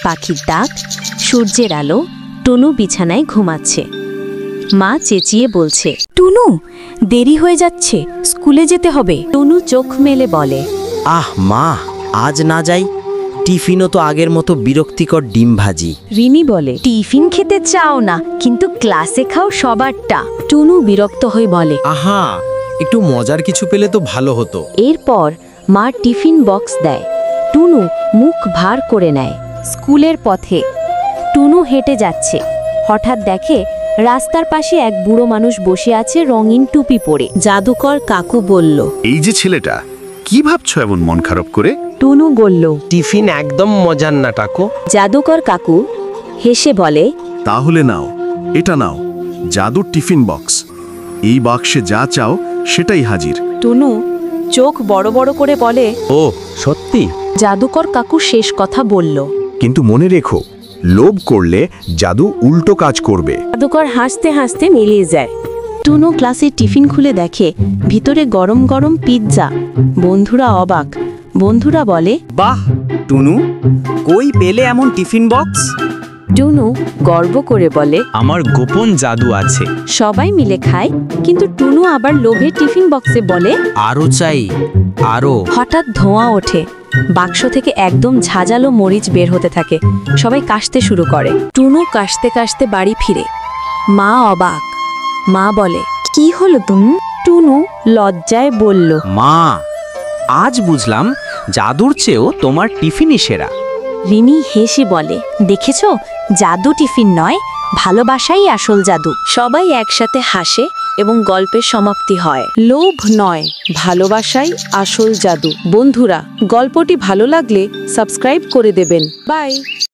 পাখির ডাক, সূর্যের আলো, টুনু বিছানায় ঘুমাচ্ছে। মা চেঁচিয়ে বলছে, টুনু, দেরি হয়ে যাচ্ছে, স্কুলে যেতে হবে। টুনু চোখ মেলে বলে, আহ মা, আজ না যাই? টিফিনও তো আগের মতো বিরক্তিকর ডিম ভাজি। রিনি বলে, টিফিন খেতে চাও না, কিন্তু ক্লাসে খাও সবারটা। টুনু বিরক্ত হয়ে বলে। আহা, একটু মজার কিছু পেলে তো ভালো হতো। এরপর মা টিফিন বক্স দেয়। টুনু মুখ ভার করে নেয়। স্কুলের পথে টুনু হেঁটে যাচ্ছে। হঠাৎ দেখে রাস্তার পাশে এক বুড়ো মানুষ বসে আছে রঙিন টুপি পরে। জাদুকর কাকু বলল, এই যে ছেলেটা, কি ভাবছো এমন মন খারাপ করে? টুনু বলল, টিফিন একদম মজার না টাকো। জাদুকর কাকু হেসে বলে, তাহলে নাও, এটা নাও, জাদুর টিফিন বক্স। এই বাক্সে যা চাও সেটাই হাজির। টুনু চোখ বড় বড় করে বলে, ও সত্যি? জাদুকর কাকু শেষ কথা বলল। কিন্তু মনে রেখো, লোভ করলে জাদু উল্টো কাজ করবে। জাদুকর হাসতে হাসতে মিলিয়ে যায়। টুনু ক্লাসে টিফিন খুলে দেখে ভিতরে গরম গরম পিৎজা। বন্ধুরা অবাক। বন্ধুরা বলে, বাহ টুনু, কই পেলে এমন টিফিন বক্স? টুনু গর্ব করে বলে, আমার গোপন জাদু আছে। সবাই মিলে খায়, কিন্তু টুনু আবার লোভে টিফিন বক্সে বলে, আরো চাই, আরো। হঠাৎ ধোঁয়া ওঠে। বাক্স থেকে একদম ঝাঁঝালো মরিচ বের হতে থাকে। সবাই কাশতে শুরু করে। টুনু কাশতে কাশতে বাড়ি ফিরে। মা অবাক। মা বলে, কি হলো তুমি? টুনু লজ্জায় বলল, মা, আজ বুঝলাম জাদুর চেয়েও তোমার টিফিনই সেরা। রিনি হেসে বলে, দেখেছো, জাদু টিফিন নয়, ভালোবাসাই আসল জাদু। সবাই একসাথে হাসে এবং গল্পের সমাপ্তি হয়। লোভ নয়, ভালোবাসাই আসল জাদু। বন্ধুরা, গল্পটি ভালো লাগলে সাবস্ক্রাইব করে দেবেন। বাই।